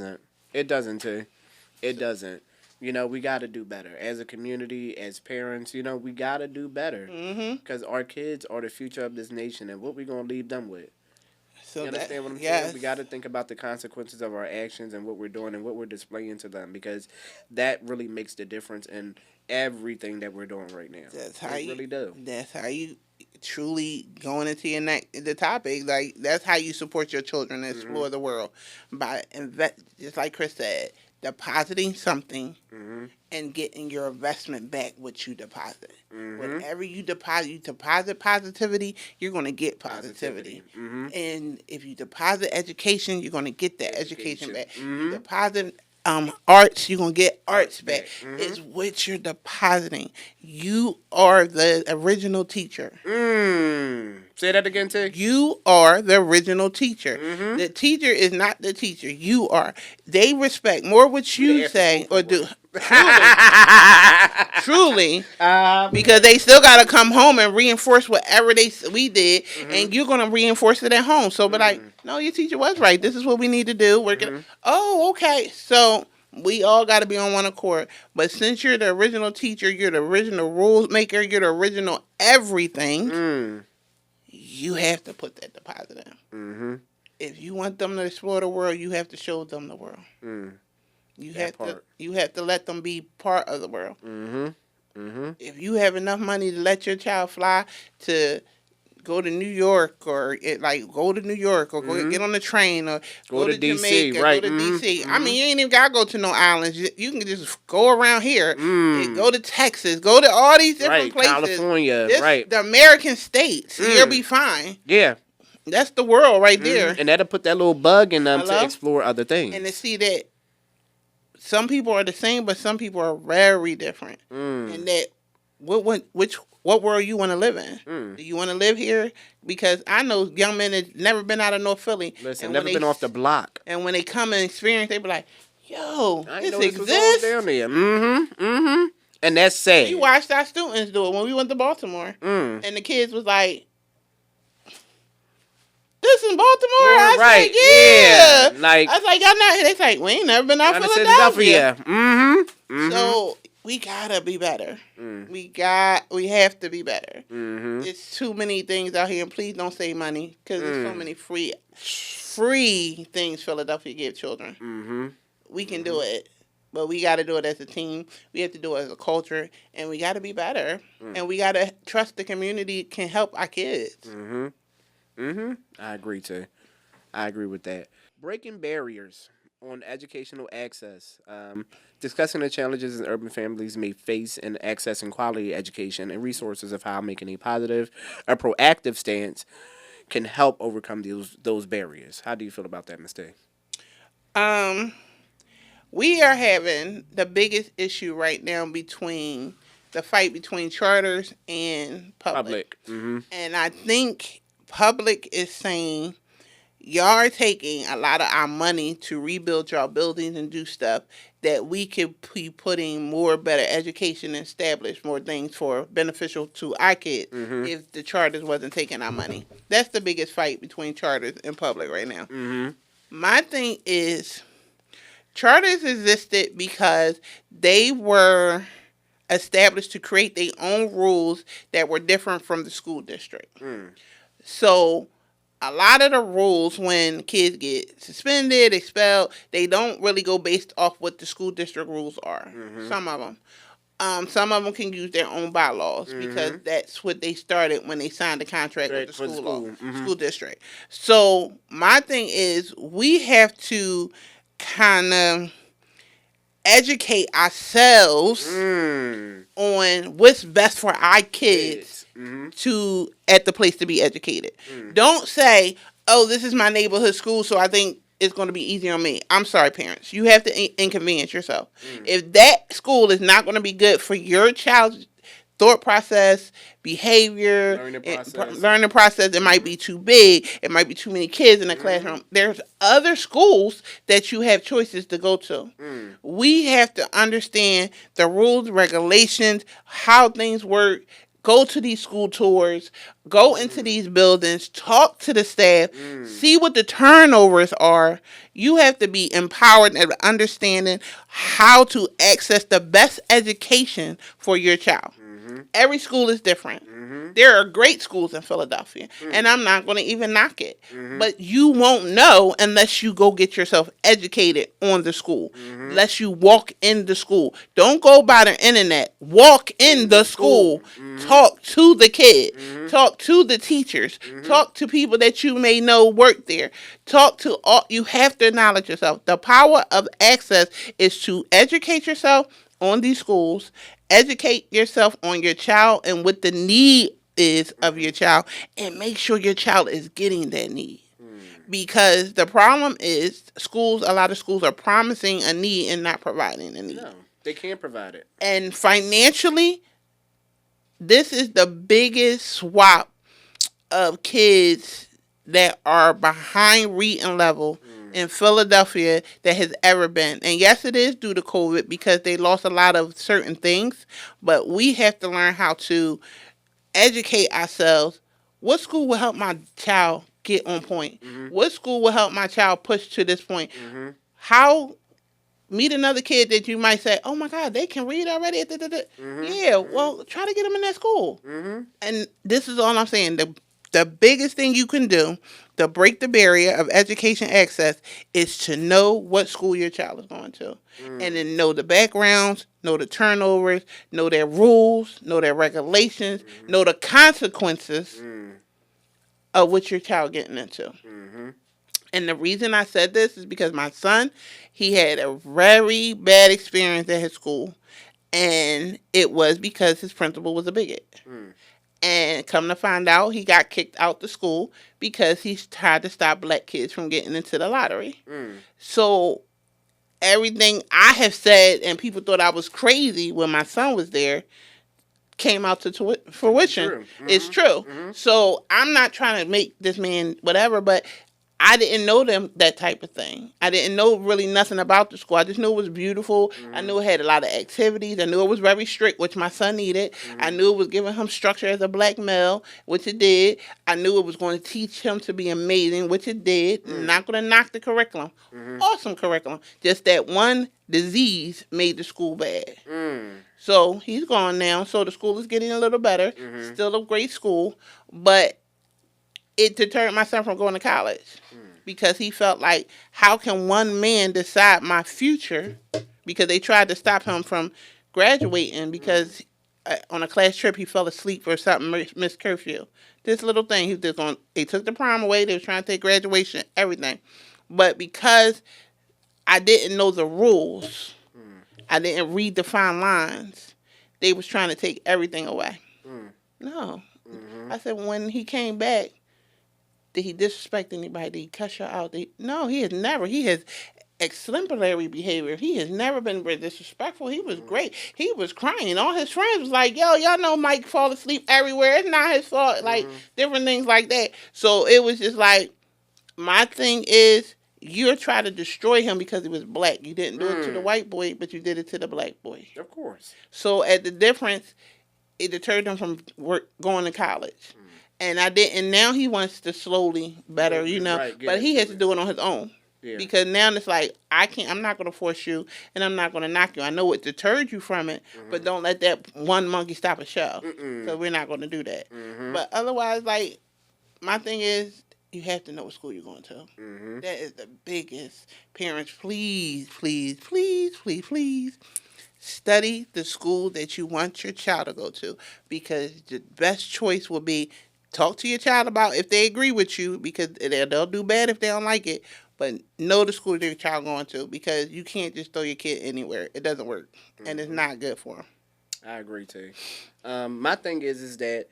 doesn't. It doesn't too. It doesn't. We got to do better as a community, as parents. We got to do better Mm-hmm. because our kids are the future of this nation, and what we gonna leave them with. So You that understand what I'm saying? yes, We got to think about the consequences of our actions and what we're doing and what we're displaying to them because that really makes the difference in everything that we're doing right now. that's how It you. really do. That's how you truly going into your the topic. Like that's how you support your children and Mhm. explore the world by just like Chris said, depositing something Mhm. and getting your investment back what you deposit. Mhm. Whatever you deposit positivity, you're going to get positivity. Positivity. Mhm. And if you deposit education, you're going to get that education back. You Mhm. deposit arts, you're going to get arts Arts back. back. Mhm. It's what you're depositing. You are the original teacher. Say that again, T. You are the original teacher. Mhm. The teacher is not the teacher. You are. They respect more what We the you after school say or do. program. Truly, truly, because they still got to come home and reinforce whatever we did, and you're gonna reinforce it at home. So, but like, no, your teacher was right. This is what we need to do. Oh, okay. So we all got to be on one accord. But since you're the original teacher, you're the original rules maker, you're the original everything. You have to put that deposit in. If you want them to explore the world, you have to show them the world. You have to let them be part of the world. If you have enough money to let your child fly to go to New York or go to New York or go get on the train or go to DC, Jamaica, right? go to DC. I mean, you ain't even gotta go to no islands. You can just go around here. Go to Texas. Go to all these different places. California, The American states. You'll be fine. Yeah. That's the world right there. And that'll put that little bug in them to explore other things. And to see that some people are the same, but some people are very different. And that what world you want to live in? Do you want to live here? Because I know young men that never been out of North Philly. Listen, never been off the block. And when they come and experience, they be like, "Yo, this exists exists." Down there. And that's sad. We watched our students do it when we went to Baltimore, and the kids was like, "This in Baltimore?" I was like, "Yeah." Like, I was like, "Y'all not?" They like, "We ain't never been out Philadelphia." So we gotta be better. We have to be better. It's too many things out here, and please don't save money because there's so many free things Philadelphia give children. We can do it, but we got to do it as a team. We have to do it as a culture, and we got to be better. And we got to trust the community can help our kids. I agree too. I agree with that. Breaking barriers on educational access. Discussing the challenges that urban families may face in accessing quality education and resources of how making a proactive stance can help overcome those barriers. How do you feel about that, Mr. We are having the biggest issue right now between the fight between charters and public. And I think public is saying, y'all are taking a lot of our money to rebuild y'all buildings and do stuff that we could be putting more better education and establish more things for beneficial to our kids if the charters wasn't taking our money. That's the biggest fight between charters and public right now. My thing is, charters existed because they were established to create their own rules that were different from the school district. So a lot of the rules when kids get suspended, expelled, they don't really go based off what the school district rules are. Some of them. Some of them can use their own bylaws because that's what they started when they signed the contract with the school district. So my thing is, we have to kind of educate ourselves on what's best for our kids to at the place to be educated. Don't say, "Oh, this is my neighborhood school, so I think it's going to be easy on me." I'm sorry, parents. You have to inconvenience yourself. If that school is not going to be good for your child's thought process, behavior, learning process, it might be too big. It might be too many kids in the classroom. There's other schools that you have choices to go to. We have to understand the rules, regulations, how things work, go to these school tours, go into these buildings, talk to the staff, see what the turnovers are. You have to be empowered and understanding how to access the best education for your child. Every school is different. There are great schools in Philadelphia, and I'm not going to even knock it. But you won't know unless you go get yourself educated on the school, unless you walk in the school. Don't go by the internet. Walk in the school. Talk to the kid. Talk to the teachers. Talk to people that you may know work there. Talk to all. You have to acknowledge yourself. The power of access is to educate yourself on these schools, educate yourself on your child and what the need is of your child, and make sure your child is getting that need. Because the problem is schools, a lot of schools are promising a need and not providing a need. No, they can't provide it. And financially, this is the biggest swap of kids that are behind reading level in Philadelphia that has ever been. And yes, it is due to COVID because they lost a lot of certain things, but we have to learn how to educate ourselves. What school will help my child get on point? What school will help my child push to this point? How meet another kid that you might say, oh my God, they can read already. Yeah, well, try to get them in that school. And this is all I'm saying. The biggest thing you can do to break the barrier of education access is to know what school your child is going to. And then know the backgrounds, know the turnovers, know their rules, know their regulations, know the consequences of what your child getting into. And the reason I said this is because my son, he had a very bad experience at his school. And it was because his principal was a bigot. And come to find out, he got kicked out the school because he tried to stop black kids from getting into the lottery. So everything I have said, and people thought I was crazy when my son was there, came out to fruition. It's true. So I'm not trying to make this man whatever, but I didn't know that type of thing. I didn't know really nothing about the school. I just knew it was beautiful. I knew it had a lot of activities. I knew it was very strict, which my son needed. I knew it was giving him structure as a black male, which it did. I knew it was going to teach him to be amazing, which it did. Not going to knock the curriculum. Awesome curriculum. Just that one disease made the school bad. So he's gone now. So the school is getting a little better. Still a great school, but it deterred my son from going to college because he felt like, how can one man decide my future? Because they tried to stop him from graduating because on a class trip he fell asleep or something, missed curfew. This little thing, he was just on. They took the prom away. They were trying to take graduation, everything, but because I didn't know the rules, I didn't read the fine lines. They was trying to take everything away. No, I said when he came back. Did he disrespect anybody? Did he cuss you out? No, he has never. He has exemplary behavior. He has never been disrespectful. He was great. He was crying. All his friends was like, yo, y'all know Mike fall asleep everywhere. It's not his fault. Like, different things like that. So it was just like, my thing is, you're trying to destroy him because he was black. You didn't do it to the white boy, but you did it to the black boy. Of course. So at the difference, it deterred him from going to college. And I didn't. Now he wants to slowly better, right, but he has to do it on his own. Yeah. Because now it's like, I'm not going to force you and I'm not going to knock you. I know it deterred you from it, but don't let that one monkey stop a show. So we're not going to do that. But otherwise, like, my thing is, you have to know what school you're going to. That is the biggest. Parents, please, please, please, please, please. Study the school that you want your child to go to. Because the best choice will be, talk to your child about if they agree with you, because they'll do bad if they don't like it. But know the school your child going to, because you can't just throw your kid anywhere. It doesn't work, and it's not good for them. I agree too. My thing is that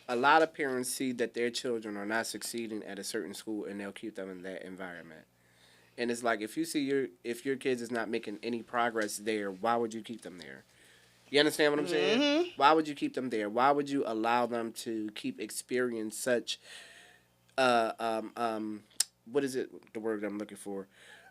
a lot of parents see that their children are not succeeding at a certain school, and they'll keep them in that environment. And it's like, if you see if your kids is not making any progress there, why would you keep them there? You understand what I'm saying? Why would you keep them there? Why would you allow them to keep experience such, what is it? The word I'm looking for,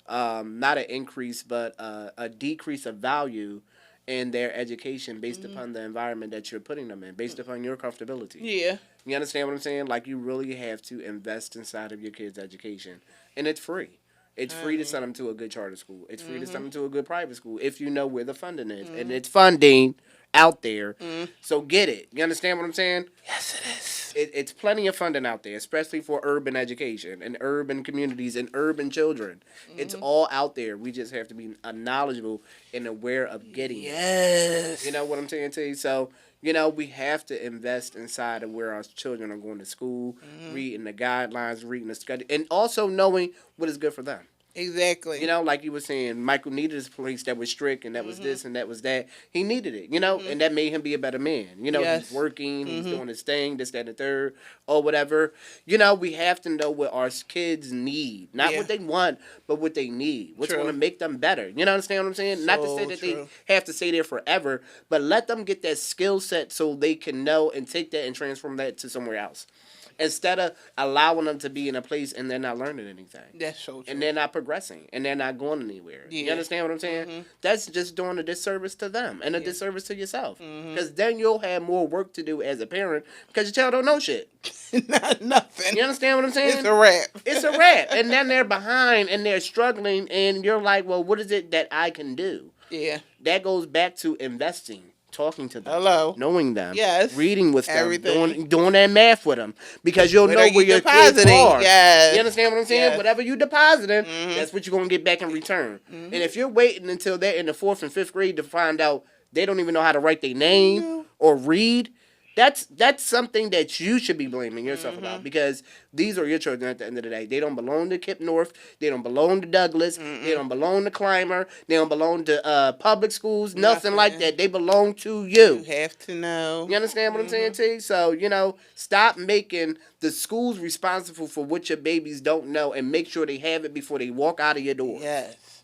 not an increase, but a decrease of value in their education based upon the environment that you're putting them in, based upon your comfortability. Yeah. You understand what I'm saying? Like, you really have to invest inside of your kids' education, and it's free. It's free to send them to a good charter school. It's free to send them to a good private school if you know where the funding is, and it's funding out there. So get it. You understand what I'm saying? Yes, it is. It's plenty of funding out there, especially for urban education and urban communities and urban children. It's all out there. We just have to be knowledgeable and aware of getting it. Yes. You know what I'm saying to you? So, we have to invest inside of where our children are going to school, reading the guidelines, reading the study, and also knowing what is good for them. Exactly. Like you were saying, Michael needed a place that was strict and that was this and that was that. He needed it, and that made him be a better man. Yes. He's working, he's doing his thing, this, that, and the third, or whatever. We have to know what our kids need. Not what they want, but what they need. What's going to make them better. You understand what I'm saying? Not to say that they have to stay there forever, but let them get that skill set so they can know and take that and transform that to somewhere else. Instead of allowing them to be in a place and they're not learning anything. That's so true. And they're not progressing. And they're not going anywhere. Yeah. You understand what I'm saying? That's just doing a disservice to them and a disservice to yourself. Because then you'll have more work to do as a parent because your child don't know shit. Nothing. You understand what I'm saying? It's a wrap. It's a wrap. And then they're behind and they're struggling and you're like, well, what is it that I can do? Yeah. That goes back to investing. Talking to them, knowing them, reading with them, doing that math with them, because you'll know where your kids are. Yes. You understand what I'm saying? Yes. Whatever you depositing, that's what you're gonna get back in return. And if you're waiting until they're in the 4th and 5th grade to find out they don't even know how to write their name or read, that's something that you should be blaming yourself about, because these are your children at the end of the day. They don't belong to Kip North. They don't belong to Douglas. They don't belong to Clymer. They don't belong to public schools. Nothing like that. They belong to you. You have to know. You understand what I'm saying, T? So, stop making the schools responsible for what your babies don't know and make sure they have it before they walk out of your door. Yes.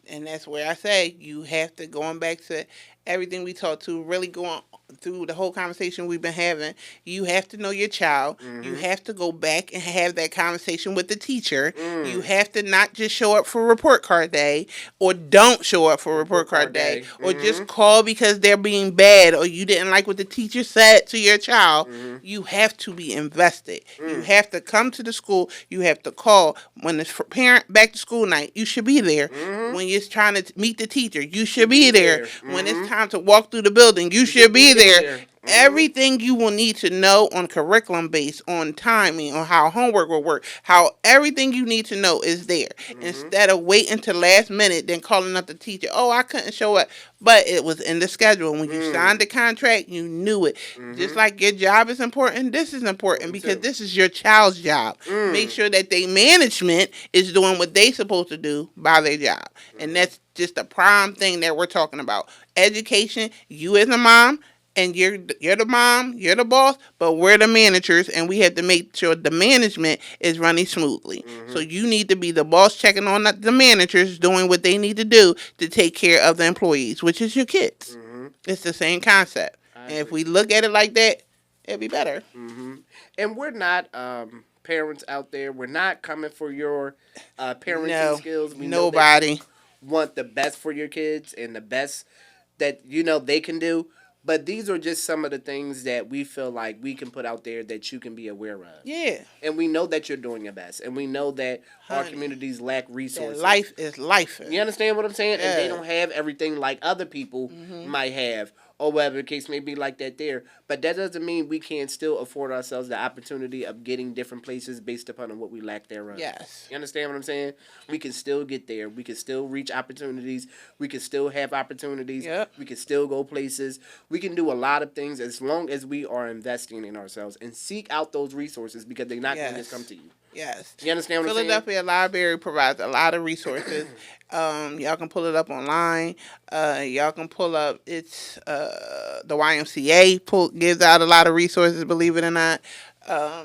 And that's where I say you have to, going back to everything we talked to, really going through the whole conversation we've been having, you have to know your child. You have to go back and have that conversation with the teacher. You have to not just show up for report card day, or don't show up for report card day, or just call because they're being bad or you didn't like what the teacher said to your child. You have to be invested. You have to come to the school. You have to call. When it's parent back to school night, you should be there. When you're trying to meet the teacher, you should be there. When it's time to walk through the building, you should be there. Everything you will need to know on curriculum base, on timing, on how homework will work, how everything you need to know is there. Instead of waiting till last minute, then calling up the teacher, oh, I couldn't show up. But it was in the schedule. When you signed the contract, you knew it. Just like your job is important, this is important because this is your child's job. Make sure that their management is doing what they supposed to do by their job. And that's just the prime thing that we're talking about. Education, you as a mom, and you're the mom, you're the boss, but we're the managers, and we have to make sure the management is running smoothly. So you need to be the boss, checking on the managers, doing what they need to do to take care of the employees, which is your kids. It's the same concept. And if we look at it like that, it'll be better. And we're not parents out there. We're not coming for your parenting skills. We nobody want the best for your kids and the best that they can do. But these are just some of the things that we feel like we can put out there that you can be aware of. Yeah. And we know that you're doing your best. And we know that our communities lack resources. Life is life. You understand what I'm saying? Yeah. And they don't have everything like other people might have. Or whatever the case may be like that there. But that doesn't mean we can't still afford ourselves the opportunity of getting different places based upon what we lack thereon. Yes. You understand what I'm saying? We can still get there. We can still reach opportunities. We can still have opportunities. Yep. We can still go places. We can do a lot of things as long as we are investing in ourselves and seek out those resources because they're not going to just come to you. Yes. You understand what I'm saying? Philadelphia Library provides a lot of resources. Y'all can pull it up online. Y'all can pull up the YMCA gives out a lot of resources, believe it or not.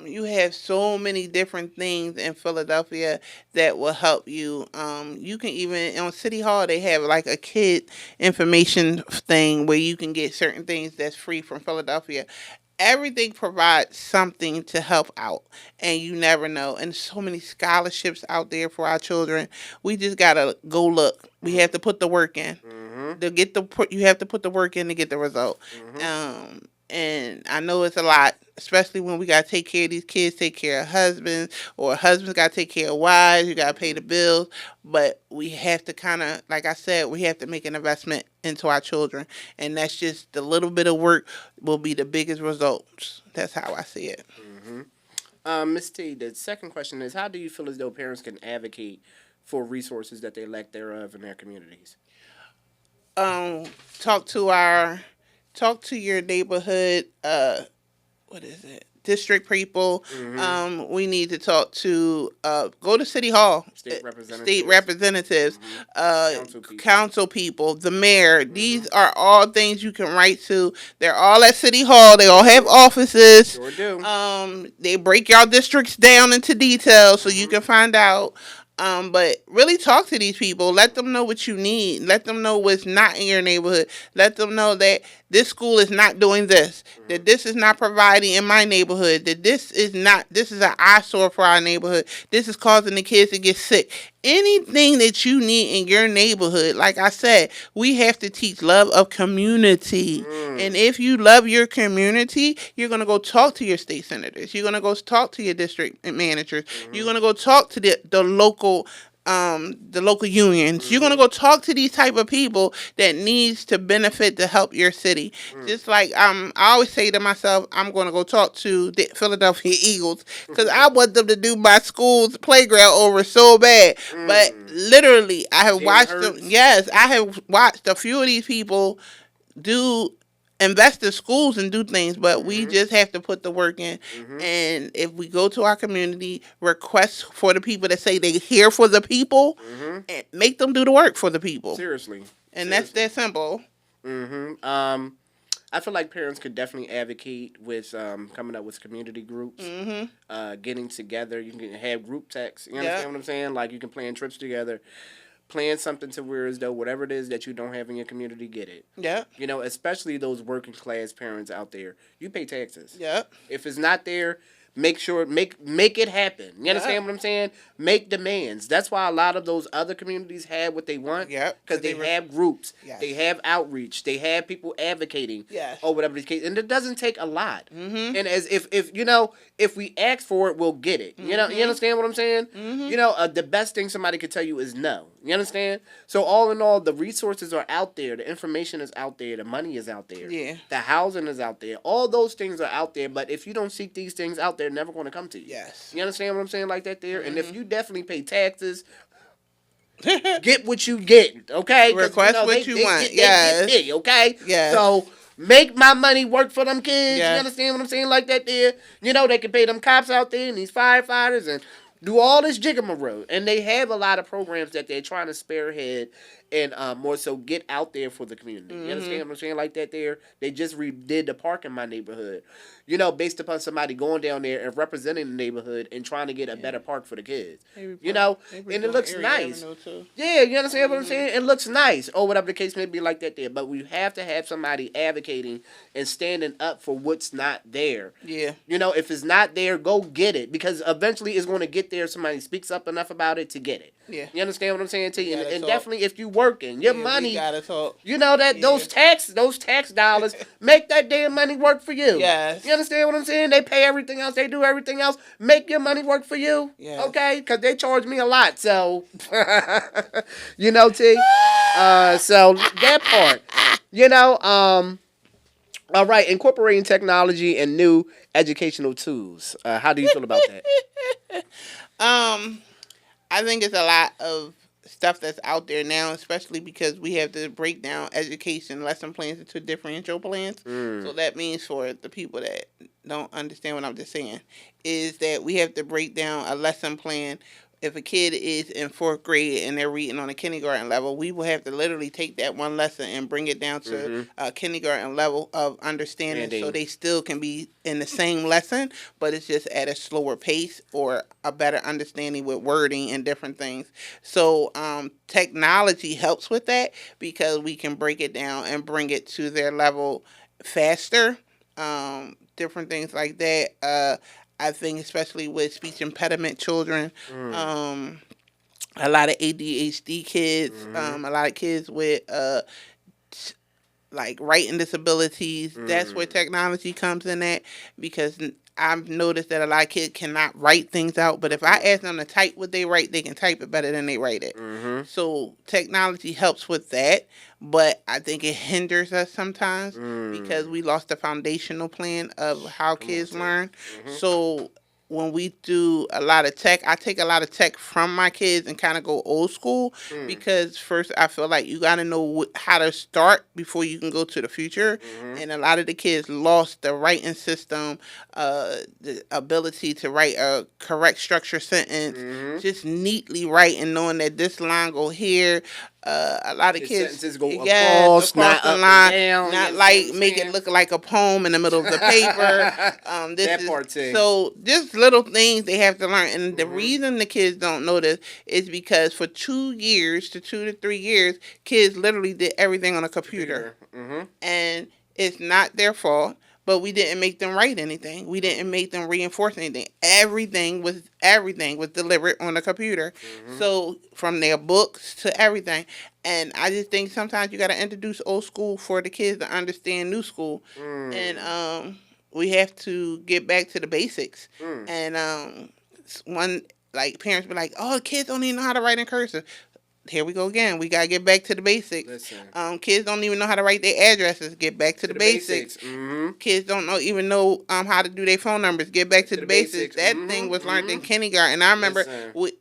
You have so many different things in Philadelphia that will help you. You can even, on City Hall, they have like a kid information thing where you can get certain things that's free from Philadelphia. Everything provides something to help out, and you never know. And so many scholarships out there for our children. We just gotta go look. We have to put the work in. you have to put the work in to get the result. And I know it's a lot, especially when we gotta take care of these kids, take care of husbands, or husbands gotta take care of wives. You gotta pay the bills, but we have to kind of, like I said, we have to make an investment into our children, and that's just the little bit of work will be the biggest results. That's how I see it. Ms. T, the second question is, how do you feel as though parents can advocate for resources that they lack thereof in their communities? Um, talk to our talk to your neighborhood. What is it? District people. We need to talk to go to City Hall, state representatives, council people, the mayor. These are all things you can write to. They're all at City Hall. They all have offices. Sure do. They break y'all districts down into detail so you can find out. But really talk to these people. Let them know what you need. Let them know what's not in your neighborhood. Let them know that this school is not doing this. That this is not providing in my neighborhood. That this is an eyesore for our neighborhood. This is causing the kids to get sick. Anything that you need in your neighborhood, like I said, we have to teach love of community. And if you love your community, you're going to go talk to your state senators. You're going to go talk to your district managers. You're going to go talk to the local unions. You're gonna go talk to these type of people that needs to benefit to help your city. Just like I always say to myself, I'm gonna go talk to the Philadelphia Eagles because I want them to do my school's playground over so bad. But literally, I have watched them. Yes, I have watched a few of these people invest in schools and do things, but we just have to put the work in. And if we go to our community, request for the people that say they here for the people, and make them do the work for the people. Seriously. That's that simple. I feel like parents could definitely advocate with coming up with community groups, getting together. You can have group texts. You understand what I'm saying? Like you can plan trips together. Plan something to where as though whatever it is that you don't have in your community, get it. Yeah. You know, especially those working class parents out there. You pay taxes. Yeah. If it's not there, make it happen. You understand what I'm saying? Make demands. That's why a lot of those other communities have what they want. Yeah. Because they have groups. Yes. They have outreach. They have people advocating. Yes. Or whatever the case. And it doesn't take a lot. And as if we ask for it, we'll get it. You know, you understand what I'm saying? You know, the best thing somebody could tell you is no. You understand? So all in all, the resources are out there. The information is out there. The money is out there. Yeah. The housing is out there. All those things are out there. But if you don't seek these things out, they're never going to come to you. Yes. You understand what I'm saying like that there? And if you definitely pay taxes, get what you get, okay? Request what you want. They get me, okay? Yes. So make my money work for them kids. Yes. You understand what I'm saying like that there? You know, they can pay them cops out there and these firefighters and do all this jigamaroo. And they have a lot of programs that they're trying to spearhead and more so get out there for the community. You understand what I'm saying like that there? They just redid the park in my neighborhood. You know, based upon somebody going down there and representing the neighborhood and trying to get a better park for the kids. You know, and it looks nice. Yeah, you understand what I'm saying? It looks nice. Or whatever the case may be like that there. But we have to have somebody advocating and standing up for what's not there. Yeah. You know, if it's not there, go get it. Because eventually it's going to get there if somebody speaks up enough about it to get it. Yeah. You understand what I'm saying to you? And definitely if you working, your money, we gotta talk. you know that those tax dollars, make that damn money work for you. Yes. You understand what I'm saying? They pay everything else. They do everything else. Make your money work for you. Yes. Okay? Because they charge me a lot. So, you know, T. So that part. You know, all right. Incorporating technology and new educational tools. How do you feel about that? I think it's a lot of stuff that's out there now, especially because we have to break down education lesson plans into differential plans. So that means for the people that don't understand what I'm just saying, is that we have to break down a lesson plan. If a kid is in 4th grade and they're reading on a kindergarten level, we will have to literally take that one lesson and bring it down to a kindergarten level of understanding so they still can be in the same lesson, but it's just at a slower pace or a better understanding with wording and different things. So technology helps with that because we can break it down and bring it to their level faster, different things like that. I think especially with speech impediment children, a lot of ADHD kids, a lot of kids with like writing disabilities. That's where technology comes in at, because I've noticed that a lot of kids cannot write things out, but if I ask them to type what they write, they can type it better than they write it. So technology helps with that, but I think it hinders us sometimes because we lost the foundational plan of how kids learn. So when we do a lot of tech, I take a lot of tech from my kids and kind of go old school, because first I feel like you got to know how to start before you can go to the future. And a lot of the kids lost the writing system, the ability to write a correct structure sentence, just neatly write and knowing that this line go here. A lot of kids sentences go across, not the up line, and down, not like make it look like a poem in the middle of the paper. That part too. So just little things they have to learn, and the reason the kids don't know this is because for 2 years to 2 to 3 years, kids literally did everything on a computer. And it's not their fault. But we didn't make them write anything. We didn't make them reinforce anything. Everything was delivered on the computer. So from their books to everything. And I just think sometimes you got to introduce old school for the kids to understand new school. And we have to get back to the basics. And one, like, parents be like, "Oh, kids don't even know how to write in cursive." Here we go again. We gotta get back to the basics. Listen. Kids don't even know how to write their addresses. Get back to the basics. Kids don't even know how to do their phone numbers. Get back to the basics. That thing was learned in kindergarten. And I remember,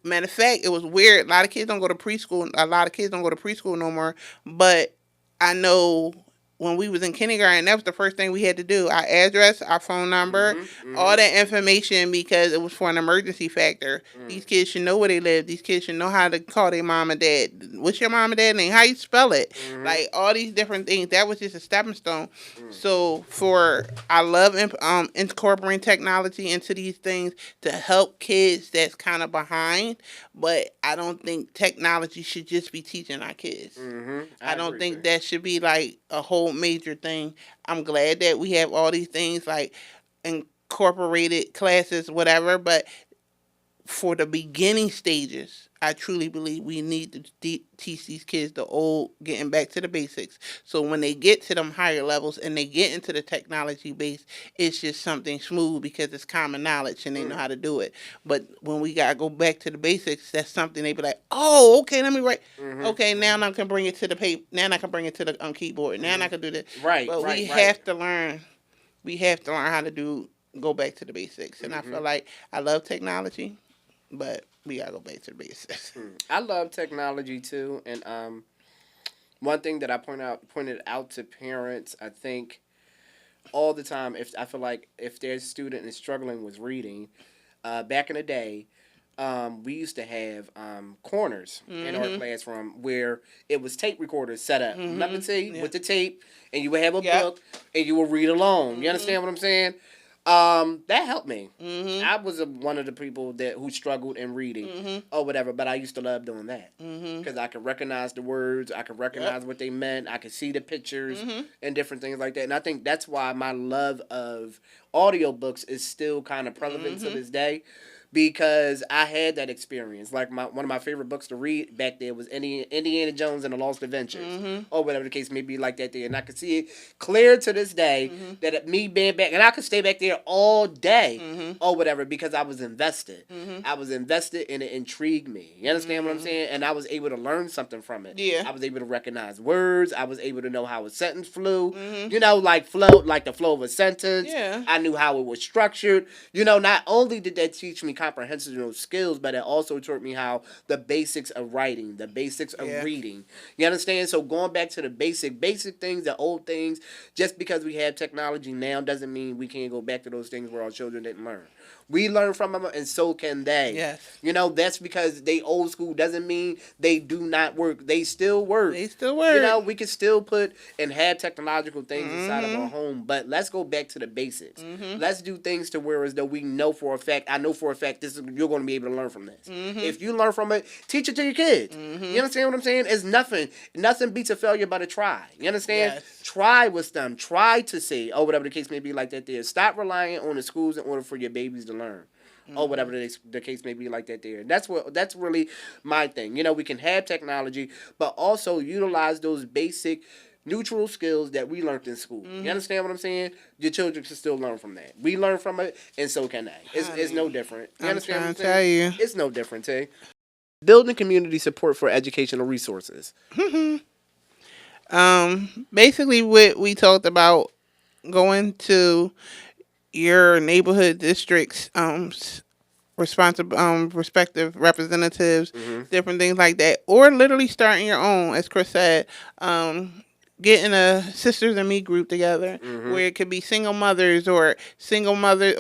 matter of fact, it was weird. A lot of kids don't go to preschool. A lot of kids don't go to preschool no more. But I know when we was in kindergarten, that was the first thing we had to do. Our address, our phone number, all that information, because it was for an emergency factor. These kids should know where they live. These kids should know how to call their mom and dad. What's your mom and dad name? How you spell it? Like, all these different things. That was just a stepping stone. So I love incorporating technology into these things to help kids that's kind of behind. But I don't think technology should just be teaching our kids. I don't think that should be like a whole major thing. I'm glad that we have all these things like incorporated classes, whatever, but for the beginning stages, I truly believe we need to teach these kids getting back to the basics. So when they get to them higher levels and they get into the technology base, it's just something smooth because it's common knowledge and they know how to do it. But when we gotta go back to the basics, that's something they be like, "Oh, okay, let me write. Okay, now I can bring it to the paper. Now I can bring it to the keyboard. Now I can do this." But we have to learn. We have to learn how to go back to the basics. And I feel like I love technology, but we gotta go back to the basics. I love technology too, and one thing that I pointed out to parents, I think all the time, I feel like if their student is struggling with reading, back in the day, we used to have corners in our classroom where it was tape recorders set up. Remember, with the tape, and you would have a book and you would read along. You understand what I'm saying? That helped me. I was one of the people who struggled in reading or whatever, but I used to love doing that because I could recognize the words, I could recognize what they meant, I could see the pictures and different things like that. And I think that's why my love of audiobooks is still kind of prevalent to this day. Because I had that experience. Like one of my favorite books to read back there was Indiana Jones and the Lost Adventures, or whatever the case may be, like that there. And I could see it clear to this day that me being back, and I could stay back there all day, or whatever, because I was invested. I was invested, and it intrigued me. You understand what I'm saying? And I was able to learn something from it. Yeah. I was able to recognize words. I was able to know how a sentence flew. You know, like the flow of a sentence. Yeah. I knew how it was structured. You know, not only did that teach me comprehensive skills, but it also taught me how the basics of writing, the basics of reading. You understand? So going back to the basic things, the old things, just because we have technology now doesn't mean we can't go back to those things where our children didn't learn. We learn from them, and so can they. Yes. You know, that's because they old school doesn't mean they do not work. They still work. They still work. You know, we can still put and have technological things inside of our home, but let's go back to the basics. Let's do things to where as though we know for a fact, I know for a fact you're going to be able to learn from this. If you learn from it, teach it to your kids. You understand what I'm saying? It's nothing beats a failure but a try. You understand? Yes. Try with them. Try to see, or whatever the case may be like that there. Stop relying on the schools in order for your babies to learn. Or whatever the case may be like that there. That's really my thing. You know, we can have technology, but also utilize those basic neutral skills that we learned in school. You understand what I'm saying? Your children can still learn from that. We learn from it, and so can they. It's no different. You understand what I'm saying? Tell you. It's no different, Tay. Building community support for educational resources. Basically, what we talked about, going to your neighborhood districts, respective representatives, different things like that, or literally starting your own, as Chris said. Getting a sisters and me group together where it could be single mothers single mothers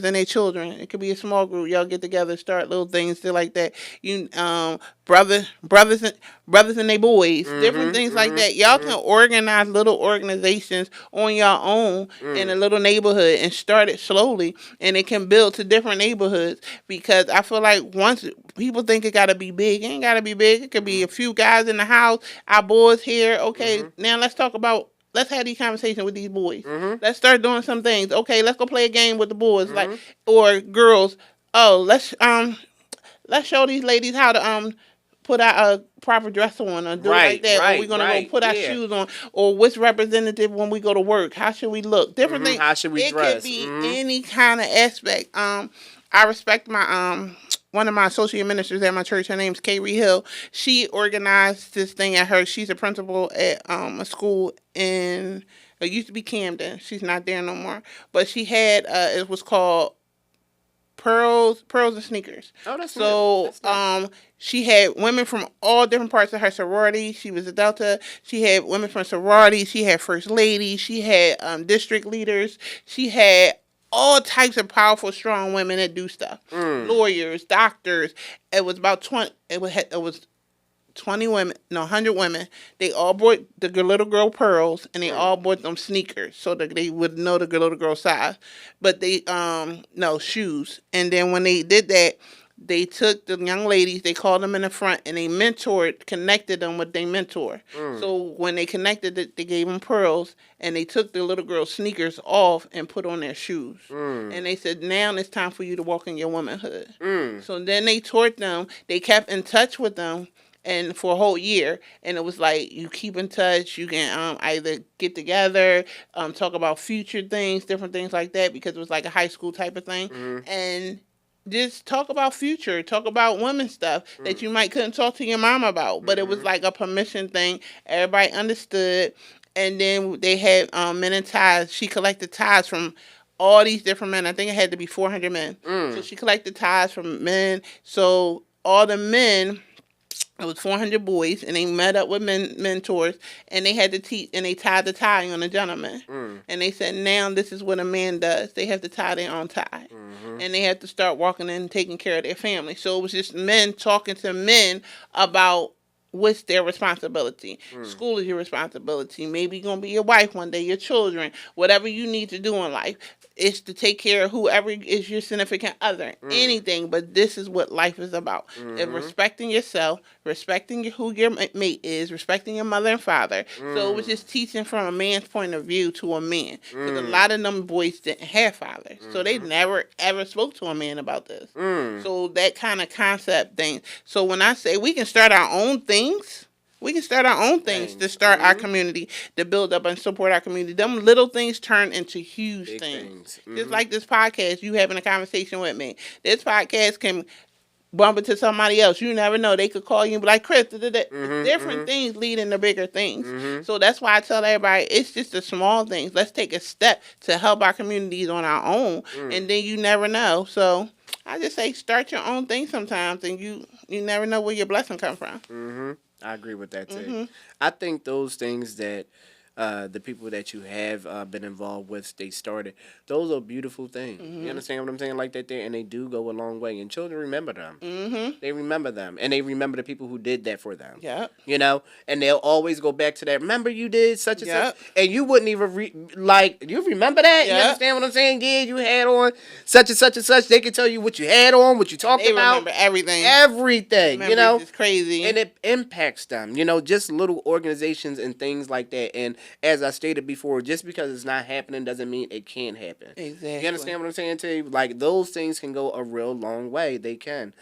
and their children. It could be a small group. Y'all get together, start little things, stuff like that. You brothers and their boys, different things like that. Y'all can organize little organizations on your own in a little neighborhood and start it slowly, and it can build to different neighborhoods. Because I feel like once people think it gotta be big, it ain't gotta be big. It could be a few guys in the house, our boys here. Okay, now let's have these conversations with these boys. Let's start doing some things. Okay, let's go play a game with the boys, like, or girls. Oh, let's show these ladies how to put our proper dress on or do like that. Or we're gonna go put our shoes on. Or what's representative when we go to work? How should we look? Different things. How should we dress? It could be any kind of aspect. I respect my one of my associate ministers at my church. Her name's Kayrie Hill. She organized this thing at her. She's a principal at a school in. It used to be Camden. She's not there no more. But she had it was called Pearls and Sneakers. Oh, that's so nice. She had women from all different parts of her sorority. She was a Delta. She had women from sorority. She had first ladies. She had district leaders. She had all types of powerful, strong women that do stuff. Lawyers, doctors. It was about 20. It was 20 women, no, 100 women. They all bought the little girl pearls, and they all bought them sneakers so that they would know the little girl size. But they, no, shoes. And then when they did that, they took the young ladies, they called them in the front, and they connected them with their mentor. So when they connected it, they gave them pearls, and they took the little girl's sneakers off and put on their shoes. And they said, now it's time for you to walk in your womanhood. So then they taught them, they kept in touch with them, and for a whole year, and it was like, you keep in touch, you can either get together, talk about future things, different things like that, because it was like a high school type of thing, and just talk about future, talk about women stuff that you couldn't talk to your mom about, but it was like a permission thing. Everybody understood, and then they had men in ties. She collected ties from all these different men. I think it had to be 400 men. So she collected ties from men. So all the men. It was 400 boys, and they met up with mentors, and they had to teach, and they tied the tie on a gentleman. And they said, now this is what a man does. They have to tie their own tie. And they have to start walking in and taking care of their family. So it was just men talking to men about what's their responsibility. School is your responsibility. Maybe you're going to be your wife one day, your children, whatever you need to do in life. It's to take care of whoever is your significant other. Anything, but this is what life is about. And respecting yourself, respecting who your mate is, respecting your mother and father. So it was just teaching from a man's point of view to a man. Because a lot of them boys didn't have fathers. So they never, ever spoke to a man about this. So that kind of concept thing. So when I say we can start our own things, we can start our own things to start our community, to build up and support our community. Them little things turn into huge big things. Just like this podcast, you having a conversation with me. This podcast can bump into somebody else. You never know. They could call you and be like, Chris, different things lead into bigger things. So that's why I tell everybody, it's just the small things. Let's take a step to help our communities on our own, and then you never know. So I just say start your own thing sometimes, and you never know where your blessing comes from. I agree with that too. I think those things that the people that you have been involved with, they started, those are beautiful things. You understand what I'm saying? Like that there, and they do go a long way. And children remember them. They remember them, and they remember the people who did that for them. You know, and they'll always go back to that. Remember you did such and such, and you wouldn't even you remember that. You understand what I'm saying? Yeah, you had on such and such and such. They can tell you what you had on, what you talked about. Remember everything. You know, it's crazy, and it impacts them. You know, just little organizations and things like that. And as I stated before, just because it's not happening doesn't mean it can't happen. Exactly. You understand what I'm saying to you? Like, those things can go a real long way. They can.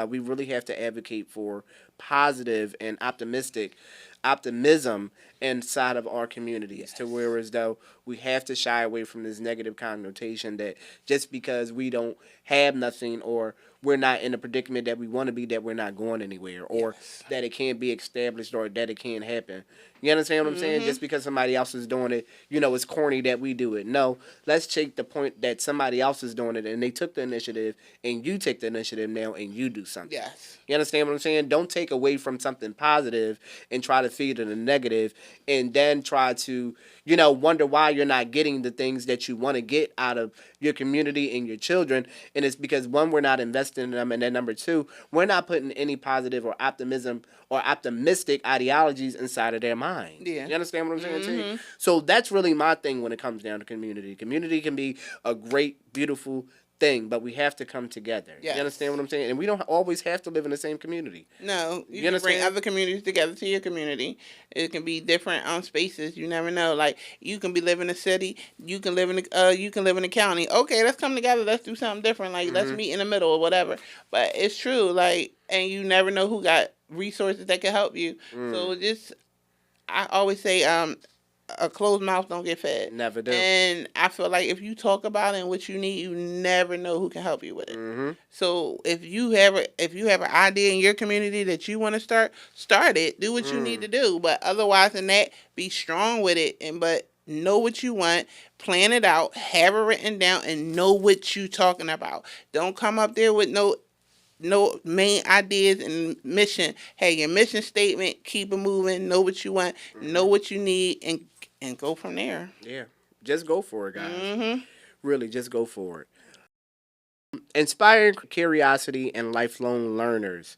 We really have to advocate for positive and optimistic optimism inside of our communities, to where as though we have to shy away from this negative connotation that just because we don't have nothing, or we're not in the predicament that we want to be, that we're not going anywhere, or that it can't be established, or that it can't happen. You understand what I'm saying? Just because somebody else is doing it, it's corny that we do it. No, let's take the point that somebody else is doing it and they took the initiative, and you take the initiative now and you do something. Yes. You understand what I'm saying? Don't take away from something positive and try to feed it a negative, and then try to, wonder why you're not getting the things that you want to get out of your community and your children. And it's because, one, we're not investing in them, and then number two, we're not putting any positive or optimism or optimistic ideologies inside of their mind. Yeah. You understand what I'm saying to you? So that's really my thing when it comes down to community. Community can be a great, beautiful thing, but we have to come together. Yes. You understand what I'm saying? And we don't always have to live in the same community. No, you can bring other communities together to your community. It can be different spaces. You never know. Like, you can be living in a city, you can live in the county. Okay, let's come together. Let's do something different. Like, let's meet in the middle or whatever. But it's true. Like, and you never know who got resources that can help you. So I always say, a closed mouth don't get fed. Never do. And I feel like if you talk about it and what you need, you never know who can help you with it. So if you have an idea in your community that you want to start it. Do what you need to do. But otherwise than that, be strong with it, but know what you want, plan it out, have it written down, and know what you talking about. Don't come up there with no main ideas and mission. Hey, your mission statement, keep it moving, know what you want, know what you need, and go from there. Yeah. Just go for it, guys. Really, just go for it. Inspiring curiosity and lifelong learners.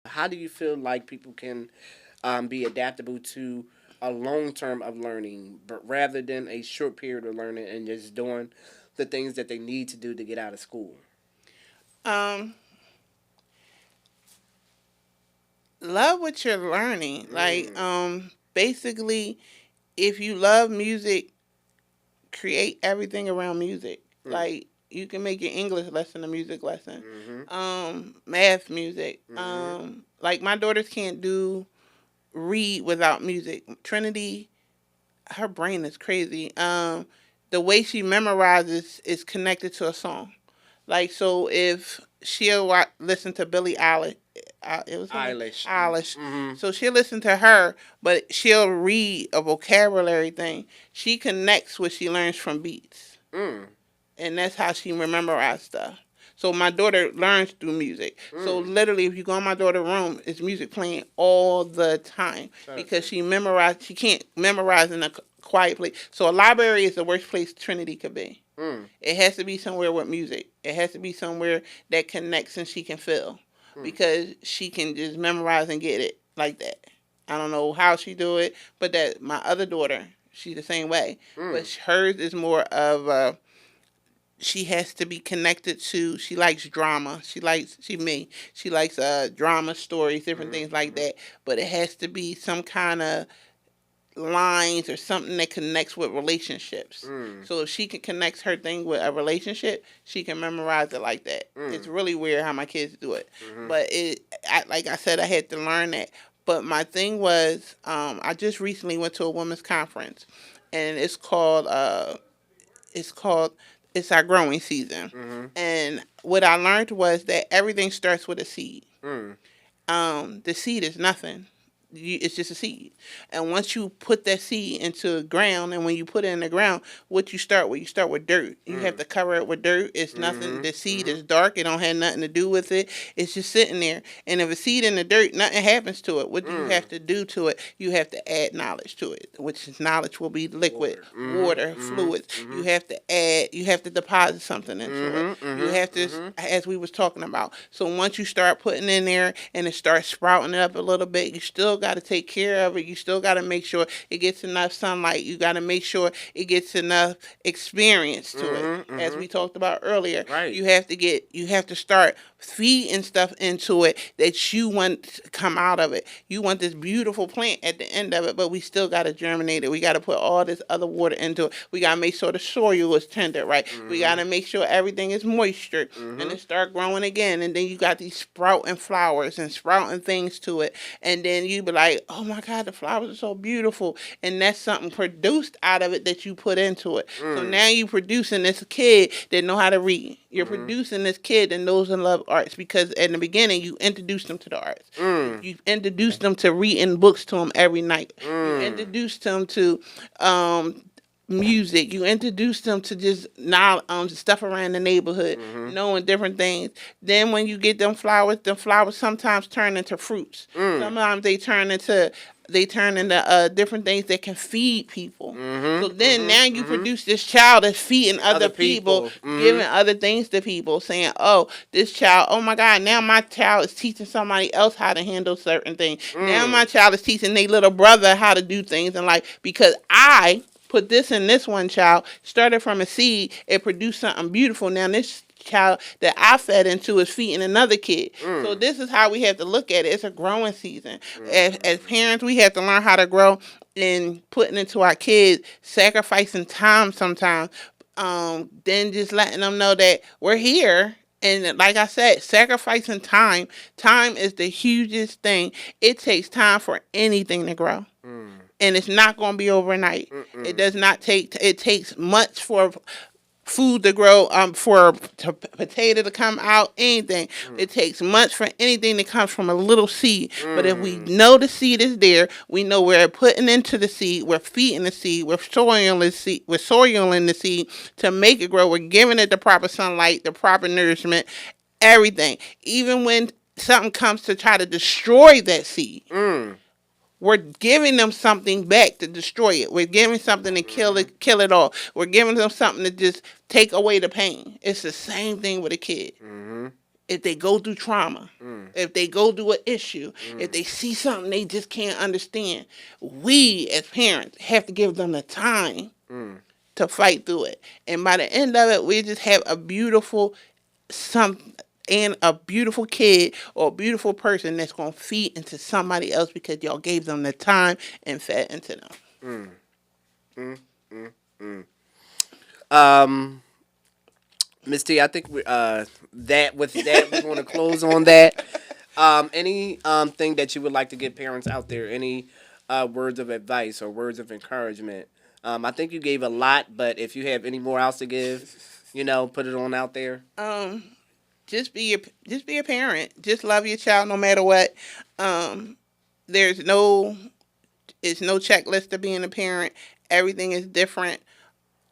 How do you feel like people can be adaptable to a long term of learning, but rather than a short period of learning and just doing the things that they need to do to get out of school? Love what you're learning. Like, basically, if you love music, create everything around music. Like, you can make your English lesson a music lesson. Math music. Like, my daughters can't read without music. Trinity, her brain is crazy. The way she memorizes is connected to a song. Like, so if she'll listen to Billie Eilish. Eilish. So she'll listen to her, but she'll read a vocabulary thing. She connects what she learns from beats. And that's how she memorizes stuff. So my daughter learns through music. So literally, if you go in my daughter's room, it's music playing all the time. Because she can't memorize in a quiet place. So a library is the worst place Trinity could be. It has to be somewhere with music. It has to be somewhere that connects and she can feel. Because she can just memorize and get it like that. I don't know how she do it, but that my other daughter, she's the same way. But hers is more of she has to be connected to. She likes drama. She likes drama stories, different things like that. But it has to be some kind of lines or something that connects with relationships. So if she can connect her thing with a relationship, she can memorize it like that. It's really weird how my kids do it. But like I said, I had to learn that. But my thing was, I just recently went to a women's conference, and it's called It's Our Growing Season. And what I learned was that everything starts with a seed. The seed is nothing. It's just a seed. And once you put that seed into the ground, and when you put it in the ground, what you start with? You start with dirt. You have to cover it with dirt. It's nothing. The seed is dark. It don't have nothing to do with it. It's just sitting there. And if a seed in the dirt, nothing happens to it. What do you have to do to it? You have to add knowledge to it, which is knowledge will be liquid, water, fluids. You have to deposit something into it. You have to, as we was talking about. So once you start putting in there and it starts sprouting up a little bit, you still got to take care of it. You still got to make sure it gets enough sunlight. You got to make sure it gets enough experience to it, as we talked about earlier. Right. You have to start feeding stuff into it that you want to come out of it. You want this beautiful plant at the end of it, but we still got to germinate it. We got to put all this other water into it. We got to make sure the soil is tender, right? We got to make sure everything is moisture, and it start growing again. And then you got these sprouting flowers and sprouting things to it. And then you be like, oh my God, the flowers are so beautiful. And that's something produced out of it that you put into it. So now you producing this kid that know how to read. You're producing this kid that knows and love arts because in the beginning you introduced them to the arts. You introduced them to reading books to them every night. You introduced them to music. You introduce them to just now stuff around the neighborhood, knowing different things. Then when you get them flowers sometimes turn into fruits. Sometimes they turn into different things that can feed people. So then now you produce this child that's feeding other people, giving other things to people, saying, oh, this child, oh my God, now my child is teaching somebody else how to handle certain things. Now my child is teaching their little brother how to do things in life because I put this in this one child, started from a seed, it produced something beautiful. Now this child that I fed into is feeding another kid. So this is how we have to look at it. It's a growing season. As parents, we have to learn how to grow in putting into our kids, sacrificing time sometimes, then just letting them know that we're here. And like I said, sacrificing time. Time is the hugest thing. It takes time for anything to grow. And it's not going to be overnight. It does not take. It takes months for food to grow. For potato to come out. Anything. It takes months for anything that comes from a little seed. But if we know the seed is there, we know we're putting into the seed. We're feeding the seed. We're soiling the seed. We're soiling the seed to make it grow. We're giving it the proper sunlight, the proper nourishment, everything. Even when something comes to try to destroy that seed. We're giving them something back to destroy it. We're giving something to kill it all. We're giving them something to just take away the pain. It's the same thing with a kid. If they go through trauma, if they go through an issue, if they see something they just can't understand, we as parents have to give them the time to fight through it. And by the end of it, we just have a beautiful kid or a beautiful person that's going to feed into somebody else because y'all gave them the time and fed into them. Miss T, I think we're going to close on that. Any thing that you would like to give parents out there? Any words of advice or words of encouragement? I think you gave a lot, but if you have any more else to give, put it on out there. Just be a parent. Just love your child no matter what. It's no checklist to being a parent. Everything is different.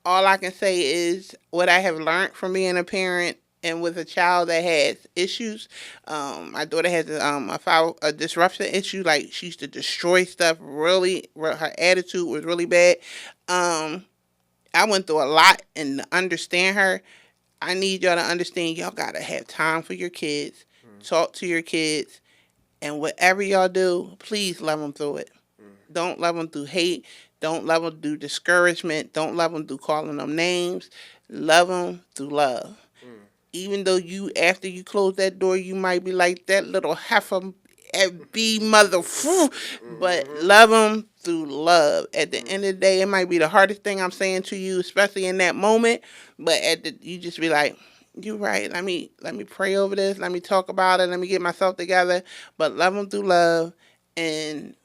All I can say is what I have learned from being a parent and with a child that has issues. My daughter has a disruption issue. Like she used to destroy stuff. Really, her attitude was really bad. I went through a lot and to understand her. I need y'all to understand y'all got to have time for your kids, talk to your kids, and whatever y'all do, please love them through it. Don't love them through hate. Don't love them through discouragement. Don't love them through calling them names. Love them through love. Even though after you close that door, you might be like that little heifer be mother, but love them through love. At the end of the day, it might be the hardest thing I'm saying to you, especially in that moment. But you just be like, "You're right. Let me pray over this. Let me talk about it. Let me get myself together." But love them through love and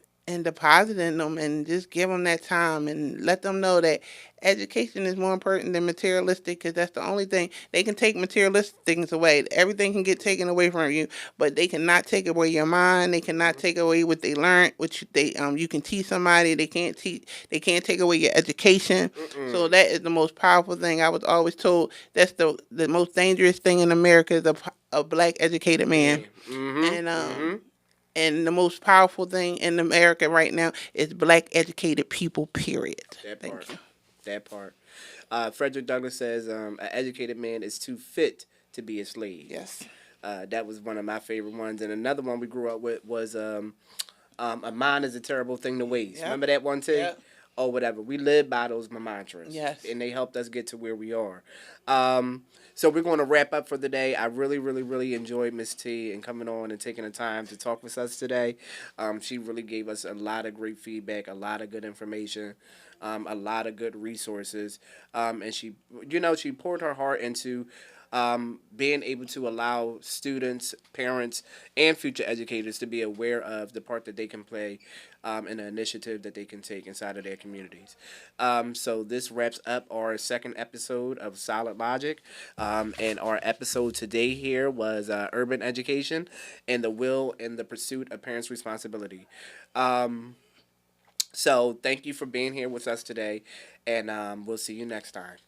deposit in them and just give them that time and let them know that education is more important than materialistic because that's the only thing. They can take materialistic things away. Everything can get taken away from you, but they cannot take away your mind. They cannot take away what they learned, which you can teach somebody. They can't take away your education. So that is the most powerful thing. I was always told that's the most dangerous thing in America is a black educated man. And the most powerful thing in America right now is black educated people, period. That part. Frederick Douglass says, an educated man is too fit to be a slave. Yes. That was one of my favorite ones. And another one we grew up with was, a mind is a terrible thing to waste. Yep. Remember that one too? Yep. Or whatever. We live by those mantras. Yes. And they helped us get to where we are. So we're going to wrap up for the day. I really, really, really enjoyed Miss T and coming on and taking the time to talk with us today. She really gave us a lot of great feedback, a lot of good information, a lot of good resources. And she poured her heart into being able to allow students, parents, and future educators to be aware of the part that they can play in an initiative that they can take inside of their communities. So this wraps up our second episode of Solid Logic. And our episode today here was urban education and the will and the pursuit of parents' responsibility. So thank you for being here with us today, and we'll see you next time.